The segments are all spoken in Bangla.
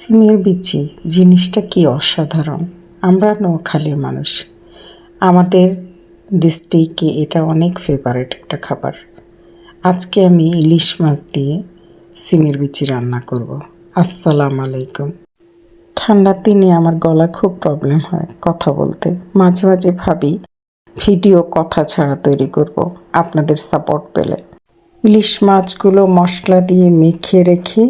সিমের বিচি জিনিসটা কি অসাধারণ। আমরা নোয়াখালীর মানুষ, আমাদের ডিস্ট্রিক্টে এটা অনেক ফেভারিট একটা খাবার। আজকে আমি ইলিশ মাছ দিয়ে সিমের বিচি রান্না করব। আসসালামু আলাইকুম। ঠান্ডার দিনে আমার গলা খুব প্রবলেম হয় কথা বলতে। মাঝে মাঝে ভাবি ভিডিও কথা ছাড়া তৈরি করব আপনাদের সাপোর্ট পেলে। ইলিশ মাছগুলো মশলা দিয়ে মেখে রেখে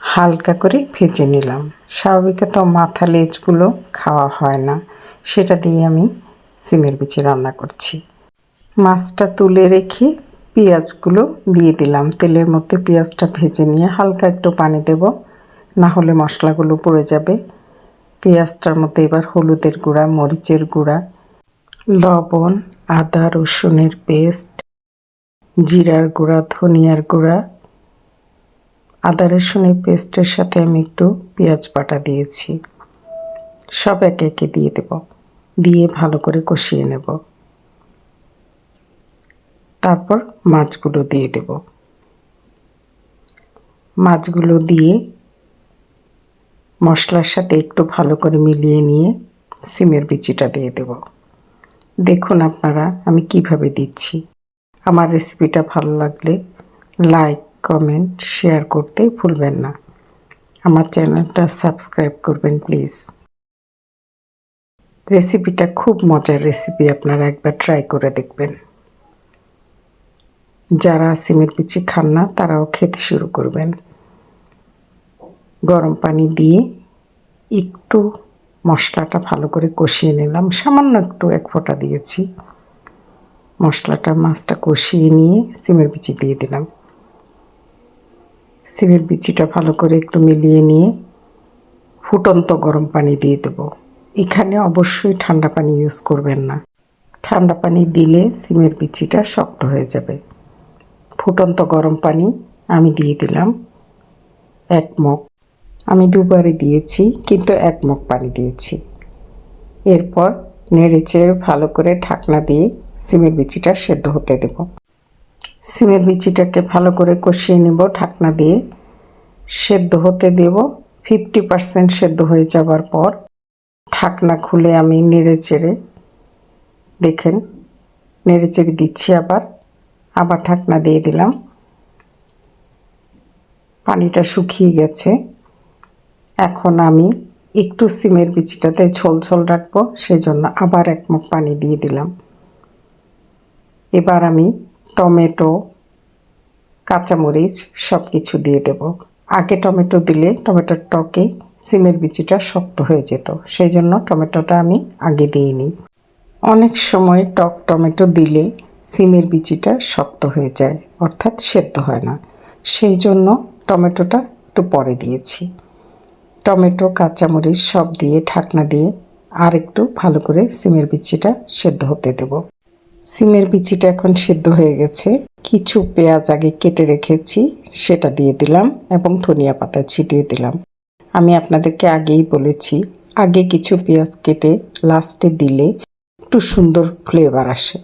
হালকা করে ভেজে নিলাম। স্বাভাবিকত মাথা লেজগুলো খাওয়া হয় না, সেটা দিয়ে আমি সিমের বিচি রান্না করছি। মাছটা তুলে রেখে পেঁয়াজগুলো দিয়ে দিলাম। তেলের মধ্যে পেঁয়াজটা ভেজে নিয়ে হালকা একটু পানি দেব, না হলে মশলাগুলো পুড়ে যাবে। পেঁয়াজটার মধ্যে এবার হলুদের গুঁড়া, মরিচের গুঁড়া, লবণ, আদা রসুনের পেস্ট, জিরার গুঁড়া, ধনিয়ার গুঁড়া, আদা রসুনের পেস্টের সাথে আমি একটু পেঁয়াজ বাটা দিয়েছি। সব একে একে দিয়ে দেব, দিয়ে ভালো করে কষিয়ে নেব। তারপর মাছগুলো দিয়ে দেব। মাছগুলো দিয়ে মশলার সাথে একটু ভালো করে মিলিয়ে নিয়ে সিমের বিচিটা দিয়ে দেব। দেখুন আপনারা আমি কিভাবে দিচ্ছি। আমার রেসিপিটা ভালো লাগলে লাইক, কমেন্ট, শেয়ার করতে ভুলবেন না। আমার চ্যানেলটা সাবস্ক্রাইব করবেন প্লিজ। রেসিপিটা খুব মজার রেসিপি, আপনারা একবার ট্রাই করে দেখবেন। যারা সিমের বিচি খান না তারাও খেতে শুরু করবেন। গরম পানি দিয়ে একটু মশলাটা ভালো করে কষিয়ে নিলাম, সামান্য একটু এক ফোঁটা দিয়েছি। মশলাটা মাছটা কষিয়ে নিয়ে সিমের বিচি দিয়ে দিলাম। সিমের বিচিটা ভালো করে একটু মিলিয়ে নিয়ে ফুটন্ত গরম পানি দিয়ে দেব। এখানে অবশ্যই ঠান্ডা পানি ইউজ করবেন না, ঠান্ডা পানি দিলে সিমের বিচিটা শক্ত হয়ে যাবে। ফুটন্ত গরম পানি আমি দিয়ে দিলাম 1 মগ। আমি দুবারই দিয়েছি, কিন্তু 1 মগ পানি দিয়েছি। এরপর নেড়েচেড়ে ভালো করে ঢাকনা দিয়ে সিমের বিচিটা সেদ্ধ হতে দেব। সিমের বিচিটাকে ভালো করে কষিয়ে নেব ঢাকনা দিয়ে, সেদ্ধ হতে দেব। 50% সেদ্ধ হয়ে যাবার পর ঢাকনা খুলে আমি নেড়েচেড়ে, দেখেন নেড়েচেড়ে দিচ্ছি, আবার ঢাকনা দিয়ে দিলাম। পানিটা শুকিয়ে গেছে। এখন আমি একটু সিমের বিচিটাতে ঝোল ঝোল রাখবো, সেই জন্য আবার 1 মগ পানি দিয়ে দিলাম। এবার আমি টমেটো, কাঁচামরিচ সব কিছু দিয়ে দেব। আগে টমেটো দিলে টমেটোর টকে সিমের বিচিটা শক্ত হয়ে যেত, সেই জন্য টমেটোটা আমি আগে দিইনি। অনেক সময় টক টমেটো দিলে সিমের বিচিটা শক্ত হয়ে যায়, অর্থাৎ সেদ্ধ হয় না, সেই জন্য টমেটোটা একটু পরে দিয়েছি। টমেটো, কাঁচামরিচ সব দিয়ে ঢাকনা দিয়ে আর একটু ভালো করে সিমের বিচিটা সেদ্ধ হতে দেব। সিমের বিচিটা এখন সেদ্ধ হয়ে গেছে। কিছু পেঁয়াজ আগে কেটে রেখেছি, সেটা দিয়ে দিলাম এবং ধনিয়া পাতা ছিটিয়ে দিলাম। আমি আপনাদেরকে আগেই বলেছি, আগে কিছু পেঁয়াজ কেটে লাস্টে দিলে একটু সুন্দর ফ্লেভার আসে।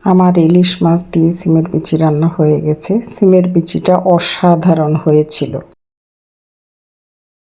আমার ইলিশ মাছ দিয়ে সিমের বিচি রান্না হয়ে গেছে। সিমের বিচিটা অসাধারণ হয়েছিল।